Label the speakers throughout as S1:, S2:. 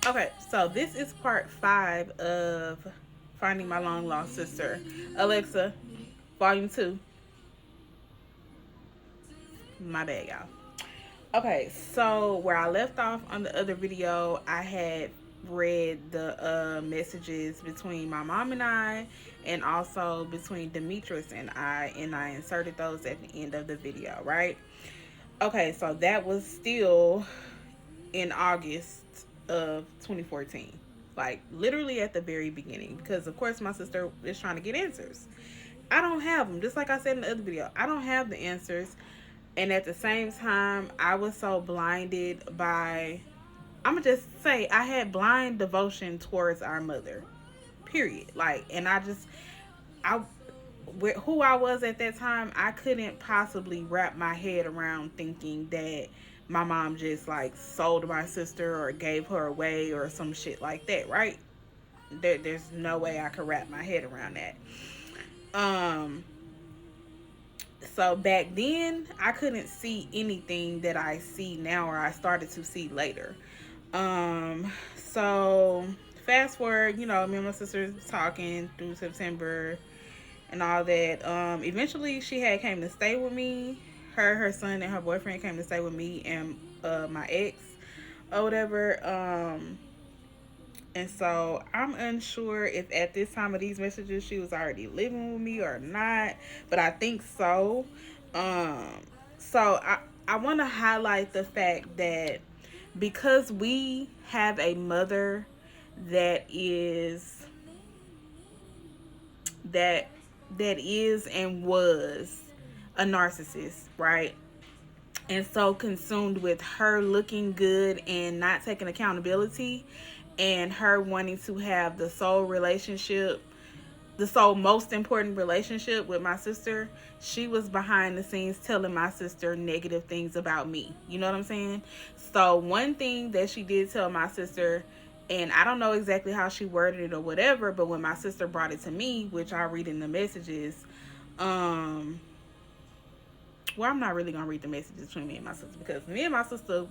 S1: Okay, so this is part 5 of Finding My Long Lost Sister. Alexa, volume 2. My bad, y'all. Okay, so where I left off on the other video, I had read the messages between my mom and I, and also between Demetrius and I inserted those at the end of the video, right? Okay, so that was still in August of 2014. Like literally at the very beginning, because of course my sister is trying to get answers. I don't have them. Just like I said in the other video, I don't have the answers. And at the same time, I was so blinded by, I'm gonna just say, I had blind devotion towards our mother. Period. Like, and I, who I was at that time, I couldn't possibly wrap my head around thinking that my mom just like sold my sister or gave her away or some shit like that, right? There's no way I could wrap my head around that. Um, so back then, I couldn't see anything that I see now, or I started to see later. So fast forward, me and my sister talking through September and all that. Eventually, she had came to stay with me. Her son, and her boyfriend came to stay with me and my ex or whatever. And so I'm unsure if at this time of these messages she was already living with me or not, but I think so. Um, so I want to highlight the fact that because we have a mother that is that that is and was a narcissist, right? And so consumed with her looking good and not taking accountability, and her wanting to have the sole most important relationship with my sister, she was behind the scenes telling my sister negative things about me. You know what I'm saying? So one thing that she did tell my sister, and I don't know exactly how she worded it or whatever, but when my sister brought it to me, which I read in the messages, um well, I'm not really gonna read the messages between me and my sister, because me and my sister,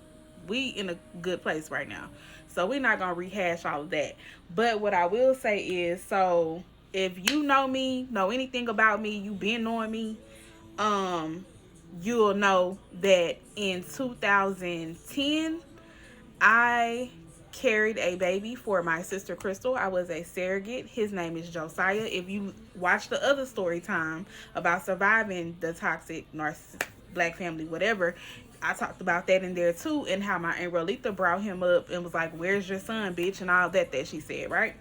S1: we in a good place right now. So we're not gonna rehash all of that. But what I will say is, so if you know me, know anything about me, you been knowing me, um, you'll know that in 2010, I carried a baby for my sister Crystal. I was a surrogate. His name is Josiah. If you watch the other story time about surviving the toxic narcissist black family, whatever, I talked about that in there too, and how my Aunt Rolita brought him up and was like, "Where's your son, bitch?" and all that she said, right?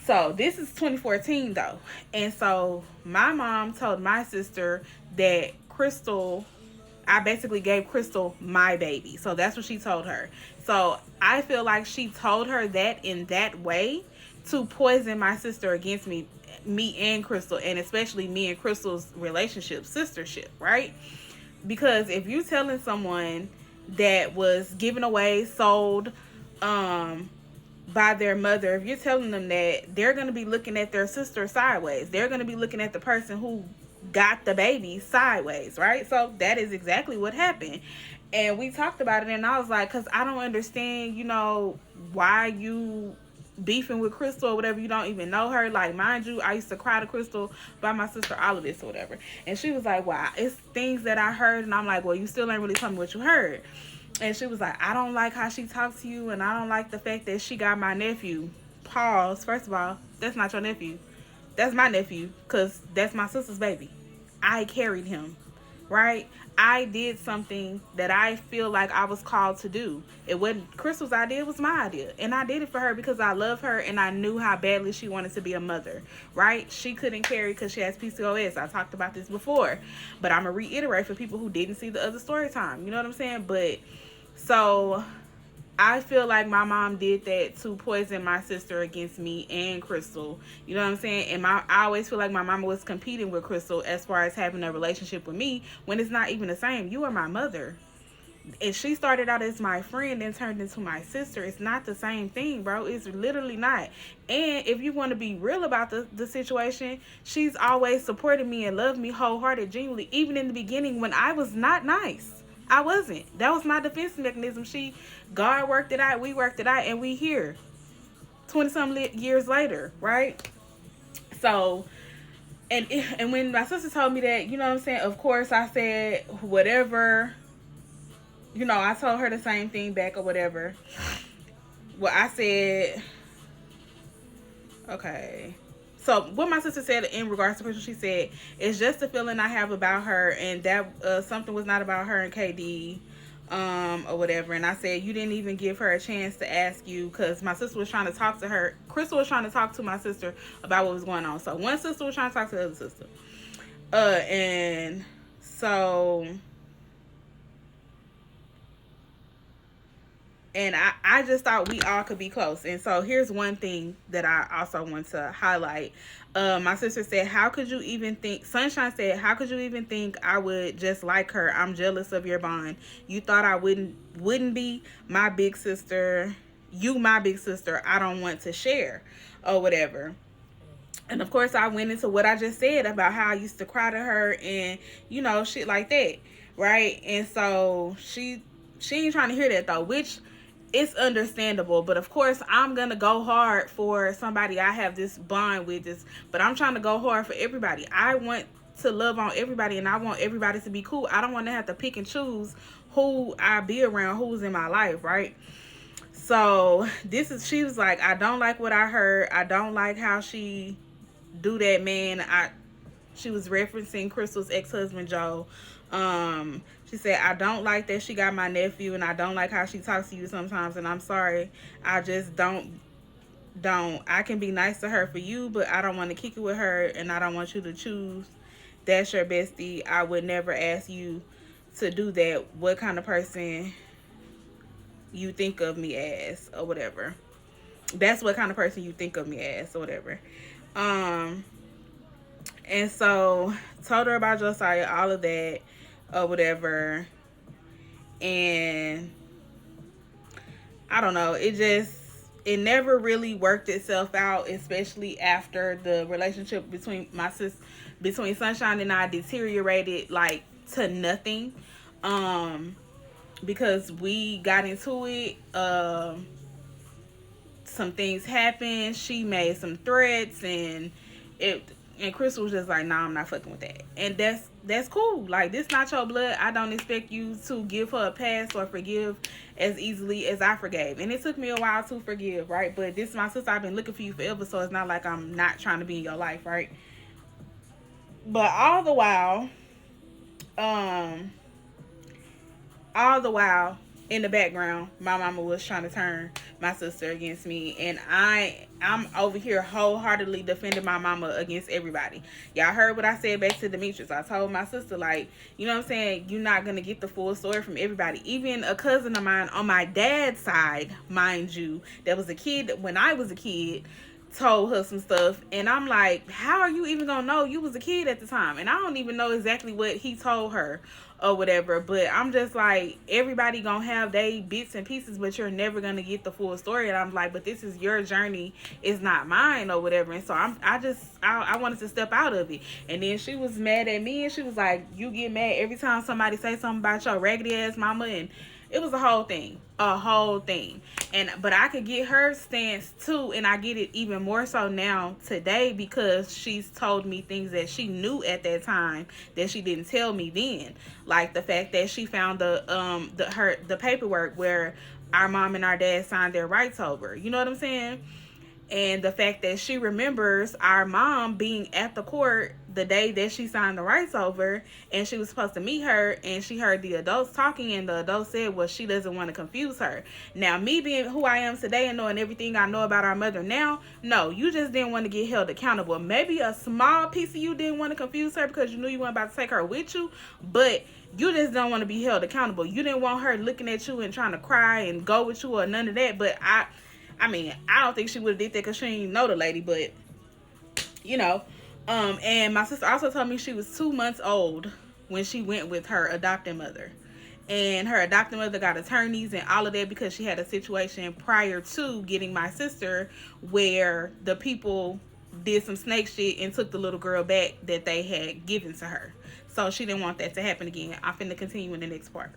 S1: So this is 2014 though, and so my mom told my sister that Crystal, I basically gave Crystal my baby. So that's what she told her. So I feel like she told her that in that way to poison my sister against me and Crystal, and especially me and Crystal's relationship, sistership, right? Because if you telling someone that was given away, sold, um, by their mother, if you're telling them that, they're going to be looking at their sister sideways. They're going to be looking at the person who got the baby sideways, right? So that is exactly what happened. And we talked about it, and I was like, because I don't understand, why you beefing with Crystal or whatever. You don't even know her. Like, mind you, I used to cry to Crystal by my sister, all of this or whatever. And she was like, "Wow, it's things that I heard." And I'm like, "Well, you still ain't really telling me what you heard." And she was like, "I don't like how she talks to you, and I don't like the fact that she got my nephew." Pause. First of all, that's not your nephew. That's my nephew, because that's my sister's baby. I carried him, right? I did something that I feel like I was called to do. It wasn't Crystal's idea, it was my idea. And I did it for her because I love her and I knew how badly she wanted to be a mother, right? She couldn't carry because she has PCOS. I talked about this before. But I'm going to reiterate for people who didn't see the other story time. You know what I'm saying? But so I feel like my mom did that to poison my sister against me and Crystal. You know what I'm saying? And I always feel like my mama was competing with Crystal as far as having a relationship with me, when it's not even the same. You are my mother. And she started out as my friend and turned into my sister. It's not the same thing, bro. It's literally not. And if you want to be real about the situation, she's always supported me and loved me wholehearted, genuinely, even in the beginning when I was not nice. I wasn't. That was my defense mechanism. God worked it out, we worked it out, and we here 20 some years later, right? So, and when my sister told me that, you know what I'm saying, of course I said whatever, you know, I told her the same thing back or whatever. Well, I said, okay. So what my sister said in regards to Crystal, she said, it's just a feeling I have about her, and that something was not about her and KD, or whatever. And I said, you didn't even give her a chance to ask you, because my sister was trying to talk to her. Crystal was trying to talk to my sister about what was going on. So one sister was trying to talk to the other sister. And so... And I just thought we all could be close. And so here's one thing that I also want to highlight. My sister said, how could you even think, Sunshine said, how could you even think I would just like her? I'm jealous of your bond. You thought I wouldn't be my big sister. You my big sister. I don't want to share or whatever. And of course I went into what I just said about how I used to cry to her and, you know, shit like that. Right? And so she ain't trying to hear that though, which... it's understandable, but of course I'm gonna go hard for somebody I have this bond with, but I'm trying to go hard for everybody. I want to love on everybody, and I want everybody to be cool. I don't want to have to pick and choose who I be around, who's in my life, right? So she was like, I don't like what I heard. I don't like how she do that, man. She was referencing Crystal's ex-husband Joe. She said, I don't like that she got my nephew, and I don't like how she talks to you sometimes, and I'm sorry. I just don't. I can be nice to her for you, but I don't want to kick it with her, and I don't want you to choose. That's your bestie. I would never ask you to do that. What kind of person you think of me as, or whatever. That's what kind of person you think of me as, or whatever. And so, told her about Josiah, all of that, or whatever. And I don't know, it never really worked itself out, especially after the relationship between Sunshine and I deteriorated like to nothing, because we got into it. Some things happened. She made some threats, and Crystal was just like, nah, I'm not fucking with that. And that's cool. Like, this not your blood. I don't expect you to give her a pass or forgive as easily as I forgave. And it took me a while to forgive, right? But this is my sister. I've been looking for you forever, so it's not like I'm not trying to be in your life, right? But all the while, in the background, my mama was trying to turn my sister against me, and I'm over here wholeheartedly defending my mama against everybody. Y'all heard what I said back to Demetrius. I told my sister, like, you know what I'm saying, you're not gonna get the full story from everybody. Even a cousin of mine on my dad's side, mind you, that was a kid when I was a kid, told her some stuff, and I'm like, how are you even gonna know? You was a kid at the time, and I don't even know exactly what he told her or whatever, but I'm just like, everybody gonna have they bits and pieces, but you're never gonna get the full story. And I'm like, but this is your journey, it's not mine or whatever. And so I wanted to step out of it. And then she was mad at me, and she was like, you get mad every time somebody say something about your raggedy ass mama, and it was a whole thing. But I could get her stance too, and I get it even more so now today, because she's told me things that she knew at that time that she didn't tell me then, like the fact that she found the paperwork where our mom and our dad signed their rights over. You know what I'm saying? And the fact that she remembers our mom being at the court the day that she signed the rights over, and she was supposed to meet her, and she heard the adults talking, and the adults said, well, she doesn't want to confuse her. Now, me being who I am today and knowing everything I know about our mother now, no, you just didn't want to get held accountable. Maybe a small piece of you didn't want to confuse her because you knew you weren't about to take her with you, but you just don't want to be held accountable. You didn't want her looking at you and trying to cry and go with you or none of that. But I mean, I don't think she would have did that because she didn't know the lady, but, you know. And my sister also told me she was 2 months old when she went with her adopting mother. And her adopting mother got attorneys and all of that because she had a situation prior to getting my sister where the people did some snake shit and took the little girl back that they had given to her. So she didn't want that to happen again. I'm finna continue in the next part.